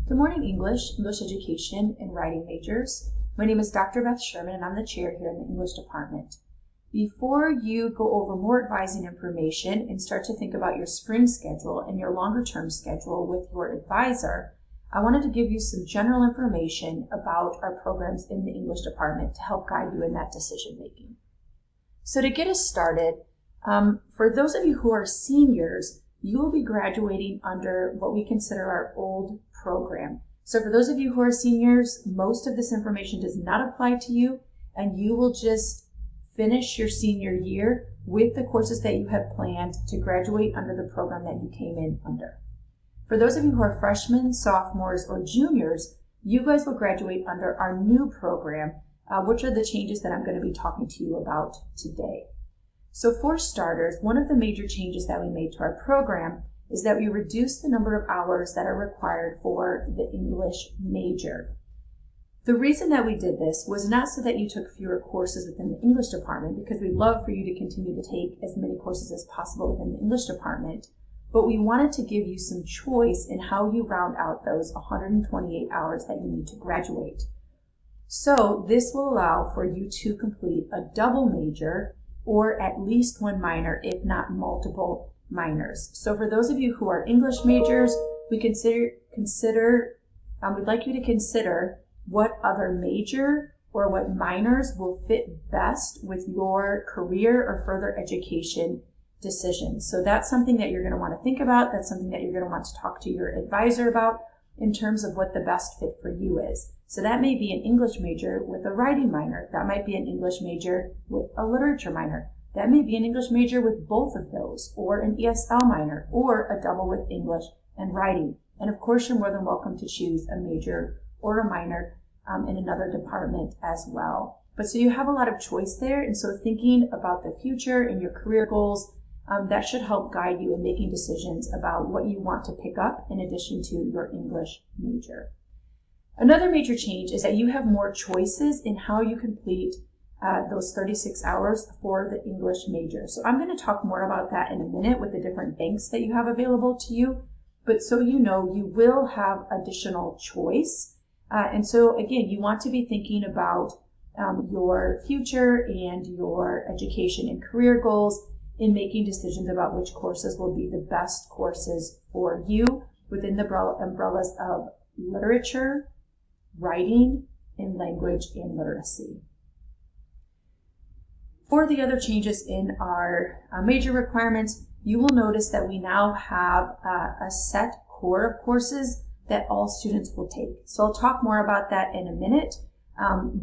Good morning, English education, and writing majors. My name is Dr. Beth Sherman, and I'm the chair here in the English department. Before you go over more advising information and start to think about your spring schedule and your longer term schedule with your advisor, I wanted to give you some general information about our programs in the English department to help guide you in that decision making. So to get us started, for those of you who are seniors, you will be graduating under what we consider our old program. So for those of you who are seniors, most of this information does not apply to you, and you will just finish your senior year with the courses that you have planned to graduate under the program that you came in under. For those of you who are freshmen, sophomores, or juniors, you guys will graduate under our new program, which are the changes that I'm going to be talking to you about today. So for starters, one of the major changes that we made to our program is that we reduced the number of hours that are required for the English major. The reason that we did this was not so that you took fewer courses within the English department, because we'd love for you to continue to take as many courses as possible within the English department, but we wanted to give you some choice in how you round out those 128 hours that you need to graduate. So this will allow for you to complete a double major or at least one minor, if not multiple minors. So for those of you who are English majors, we'd like you to consider what other major or what minors will fit best with your career or further education decisions. So that's something that you're going to want to think about. That's something that you're going to want to talk to your advisor about in terms of what the best fit for you is. So that may be an English major with a writing minor. That might be an English major with a literature minor. That may be an English major with both of those, or an ESL minor, or a double with English and writing. And of course, you're more than welcome to choose a major or a minor in another department as well. But so you have a lot of choice there, and so thinking about the future and your career goals, that should help guide you in making decisions about what you want to pick up in addition to your English major. Another major change is that you have more choices in how you complete those 36 hours for the English major. So I'm going to talk more about that in a minute with the different banks that you have available to you. But so you know, you will have additional choice. And so again, you want to be thinking about your future and your education and career goals in making decisions about which courses will be the best courses for you within the umbrellas of literature, writing, and language and literacy. For the other changes in our major requirements, you will notice that we now have a set core of courses that all students will take. So I'll talk more about that in a minute,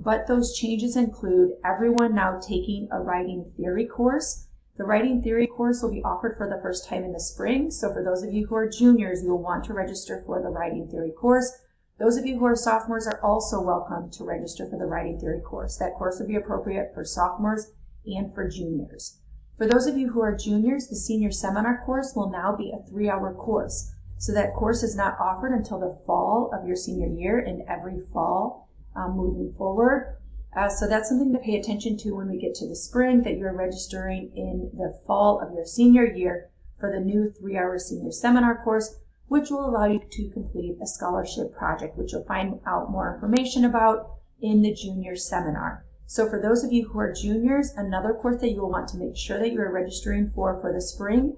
but those changes include everyone now taking a writing theory course. The writing theory course will be offered for the first time in the spring. So for those of you who are juniors, you will want to register for the writing theory course. Those of you who are sophomores are also welcome to register for the writing theory course. That course will be appropriate for sophomores and for juniors. For those of you who are juniors, the senior seminar course will now be a 3-hour course. So that course is not offered until the fall of your senior year and every fall moving forward. So that's something to pay attention to when we get to the spring, that you're registering in the fall of your senior year for the new 3-hour senior seminar course, which will allow you to complete a scholarship project, which you'll find out more information about in the junior seminar. So for those of you who are juniors, another course that you will want to make sure that you are registering for the spring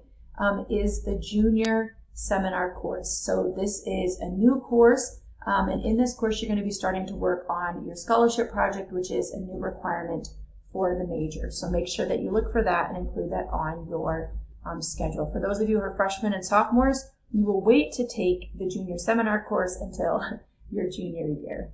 is the junior seminar course. So this is a new course, and in this course you're going to be starting to work on your scholarship project, which is a new requirement for the major. So make sure that you look for that and include that on your schedule. For those of you who are freshmen and sophomores, you will wait to take the junior seminar course until your junior year.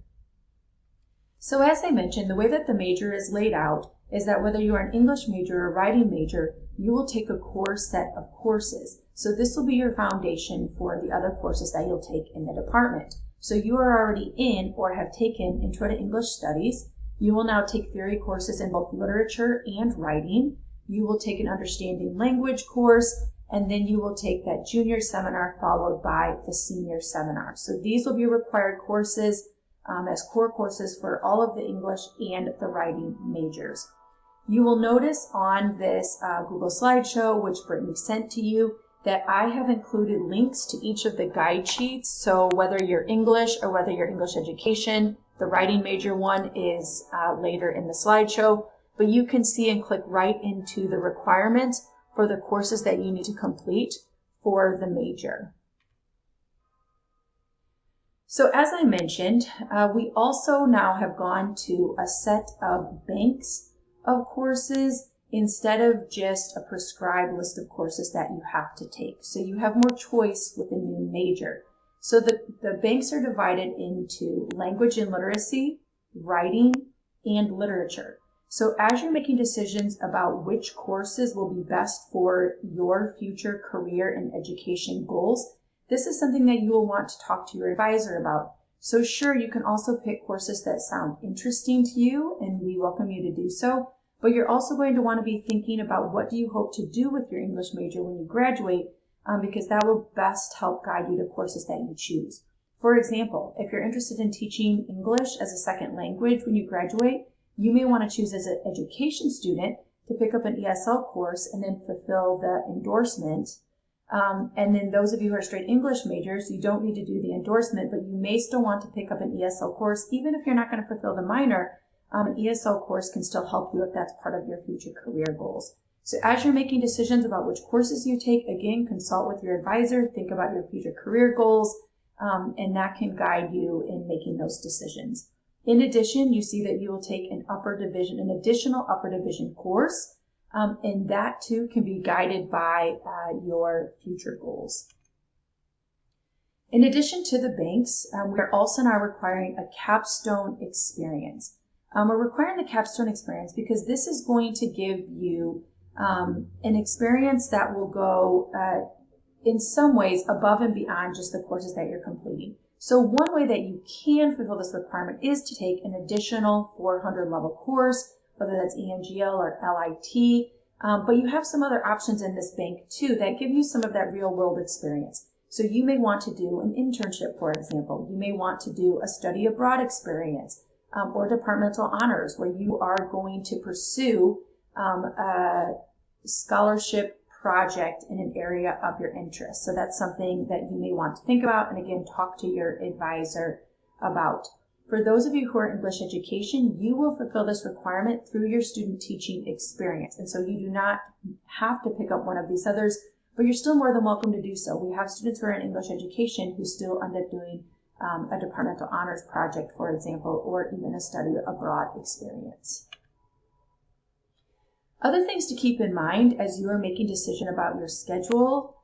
So as I mentioned, the way that the major is laid out is that whether you are an English major or writing major, you will take a core set of courses. So this will be your foundation for the other courses that you'll take in the department. So you are already in or have taken Intro to English Studies. You will now take theory courses in both literature and writing. You will take an Understanding Language course, and then you will take that junior seminar followed by the senior seminar. So these will be required courses as core courses for all of the English and the writing majors. You will notice on this Google slideshow, which Brittany sent to you, that I have included links to each of the guide sheets. So whether you're English or whether you're English education, the writing major one is later in the slideshow, but you can see and click right into the requirements for the courses that you need to complete for the major. So as I mentioned, we also now have gone to a set of banks of courses instead of just a prescribed list of courses that you have to take. So you have more choice with the new major. So the banks are divided into language and literacy, writing, and literature. So as you're making decisions about which courses will be best for your future career and education goals, this is something that you will want to talk to your advisor about. So sure, you can also pick courses that sound interesting to you, and we welcome you to do so, but you're also going to want to be thinking about what do you hope to do with your English major when you graduate, because that will best help guide you to courses that you choose. For example, if you're interested in teaching English as a second language when you graduate, you may want to choose as an education student to pick up an ESL course and then fulfill the endorsement. And then those of you who are straight English majors, you don't need to do the endorsement, but you may still want to pick up an ESL course. Even if you're not going to fulfill the minor, an ESL course can still help you if that's part of your future career goals. So as you're making decisions about which courses you take, again, consult with your advisor, think about your future career goals, and that can guide you in making those decisions. In addition, you see that you will take an additional upper division course, and that too can be guided by your future goals. In addition to the banks, we are also now requiring a Capstone Experience. We're requiring the Capstone Experience because this is going to give you an experience that will go in some ways above and beyond just the courses that you're completing. So one way that you can fulfill this requirement is to take an additional 400 level course, whether that's ENGL or LIT, but you have some other options in this bank too that give you some of that real world experience. So you may want to do an internship, for example. You may want to do a study abroad experience or departmental honors where you are going to pursue a scholarship project in an area of your interest. So that's something that you may want to think about and again talk to your advisor about. For those of you who are English education, you will fulfill this requirement through your student teaching experience. And so you do not have to pick up one of these others, but you're still more than welcome to do so. We have students who are in English education who still end up doing a departmental honors project, for example, or even a study abroad experience. Other things to keep in mind as you are making a decision about your schedule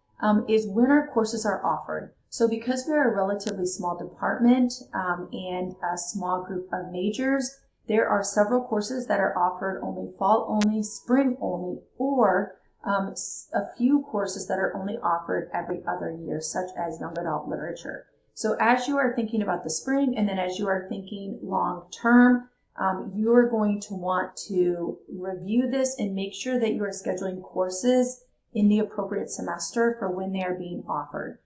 is when our courses are offered. So because we are a relatively small department and a small group of majors, there are several courses that are offered only fall only, spring only, or a few courses that are only offered every other year, such as young adult literature. So as you are thinking about the spring and then as you are thinking long term, you are going to want to review this and make sure that you are scheduling courses in the appropriate semester for when they are being offered.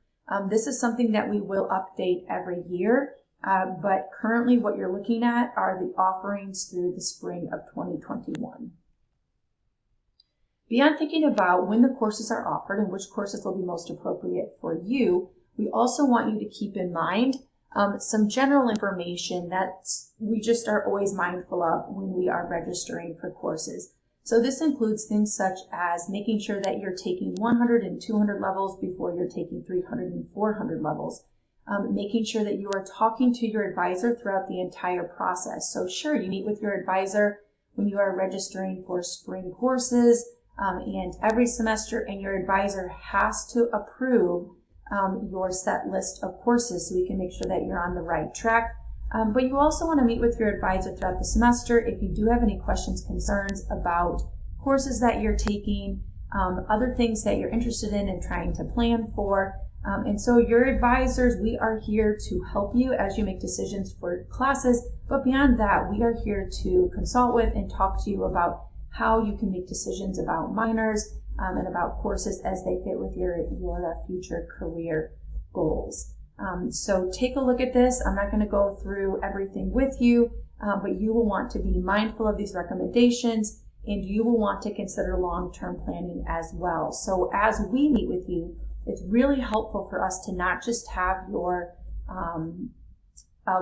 This is something that we will update every year, but currently what you're looking at are the offerings through the spring of 2021. Beyond thinking about when the courses are offered and which courses will be most appropriate for you, we also want you to keep in mind some general information that we just are always mindful of when we are registering for courses. So this includes things such as making sure that you're taking 100 and 200 levels before you're taking 300 and 400 levels. Making sure that you are talking to your advisor throughout the entire process. So sure, you meet with your advisor when you are registering for spring courses and every semester, and your advisor has to approve your set list of courses so we can make sure that you're on the right track. But you also want to meet with your advisor throughout the semester if you do have any questions, concerns about courses that you're taking, other things that you're interested in and trying to plan for. And so your advisors, we are here to help you as you make decisions for classes, but beyond that, we are here to consult with and talk to you about how you can make decisions about minors and about courses as they fit with your future career goals. So take a look at this. I'm not going to go through everything with you, but you will want to be mindful of these recommendations and you will want to consider long-term planning as well. So as we meet with you, it's really helpful for us to not just have your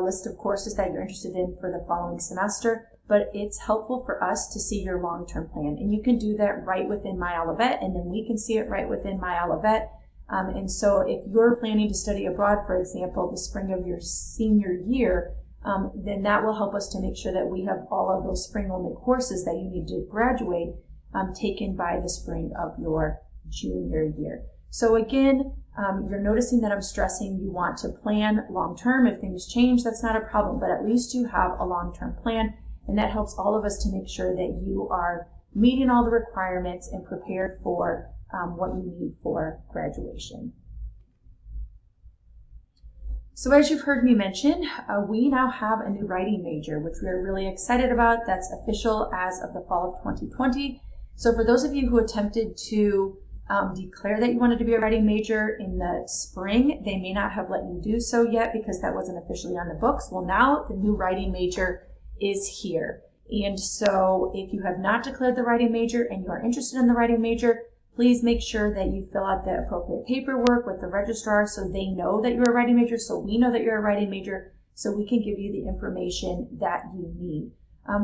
list of courses that you're interested in for the following semester, but it's helpful for us to see your long-term plan. And you can do that right within My Olivet, and then we can see it right within My Olivet. And so if you're planning to study abroad, for example, the spring of your senior year, then that will help us to make sure that we have all of those spring-only courses that you need to graduate taken by the spring of your junior year. So again, you're noticing that I'm stressing you want to plan long-term. If things change, that's not a problem, but at least you have a long-term plan, and that helps all of us to make sure that you are meeting all the requirements and prepared for what you need for graduation. So as you've heard me mention, we now have a new writing major, which we are really excited about. That's official as of the fall of 2020. So for those of you who attempted to declare that you wanted to be a writing major in the spring, they may not have let you do so yet because that wasn't officially on the books. Well, now the new writing major is here. And so if you have not declared the writing major and you are interested in the writing major, please make sure that you fill out the appropriate paperwork with the registrar so they know that you're a writing major, so we know that you're a writing major, so we can give you the information that you need.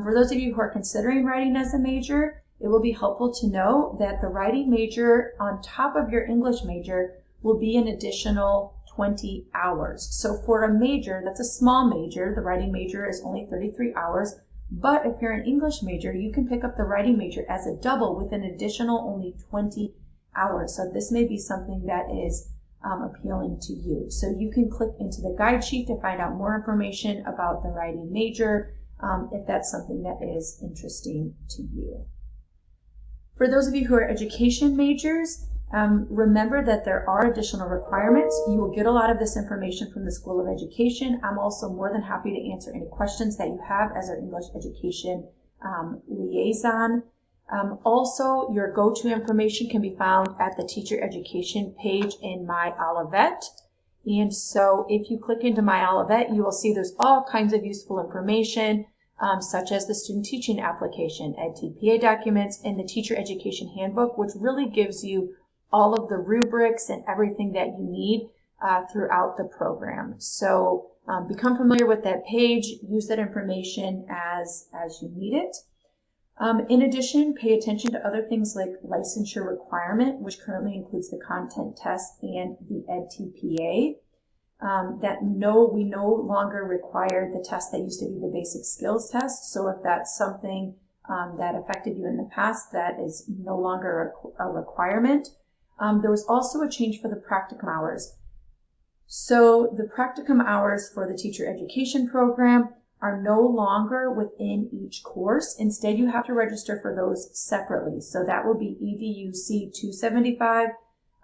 For those of you who are considering writing as a major, it will be helpful to know that the writing major on top of your English major will be an additional 20 hours. So for a major, that's a small major, the writing major is only 33 hours. But if you're an English major, you can pick up the writing major as a double with an additional only 20 hours. So this may be something that is appealing to you. So you can click into the guide sheet to find out more information about the writing major if that's something that is interesting to you. For those of you who are education majors, remember that there are additional requirements. You will get a lot of this information from the School of Education. I'm also more than happy to answer any questions that you have as our English education liaison. Also, your go-to information can be found at the teacher education page in My Olivet. And so if you click into My Olivet, you will see there's all kinds of useful information, such as the student teaching application, EdTPA documents, and the teacher education handbook, which really gives you all of the rubrics and everything that you need throughout the program. So become familiar with that page, use that information as you need it. In addition, pay attention to other things like licensure requirement, which currently includes the content test and the EdTPA. We no longer require the test that used to be the basic skills test. So if that's something that affected you in the past, that is no longer a requirement. There was also a change for the practicum hours. So the practicum hours for the teacher education program are no longer within each course. Instead, you have to register for those separately. So that will be EDUC 275,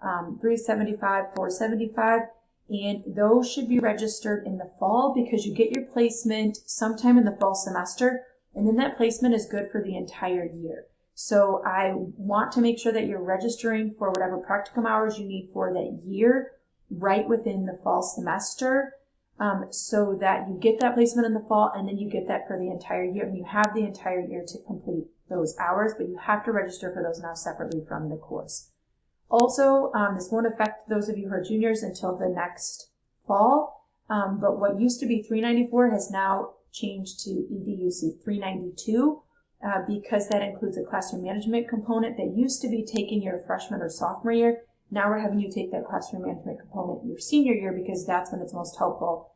375, 475, and those should be registered in the fall because you get your placement sometime in the fall semester, and then that placement is good for the entire year. So I want to make sure that you're registering for whatever practicum hours you need for that year right within the fall semester, so that you get that placement in the fall and then you get that for the entire year, and you have the entire year to complete those hours, but you have to register for those now separately from the course. Also, this won't affect those of you who are juniors until the next fall, but what used to be 394 has now changed to EDUC 392 because that includes a classroom management component that used to be taken your freshman or sophomore year. Now we're having you take that classroom management component your senior year because that's when it's most helpful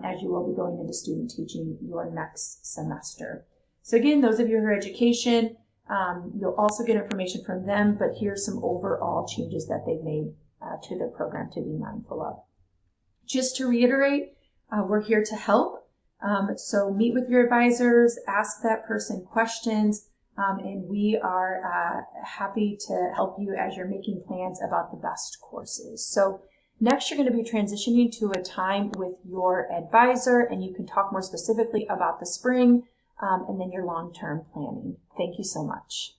as you will be going into student teaching your next semester. So again, those of you who are education, you'll also get information from them, but here's some overall changes that they've made to the program to be mindful of. Just to reiterate, we're here to help. So meet with your advisors, ask that person questions, and we are happy to help you as you're making plans about the best courses. So next, you're going to be transitioning to a time with your advisor, and you can talk more specifically about the spring and then your long-term planning. Thank you so much.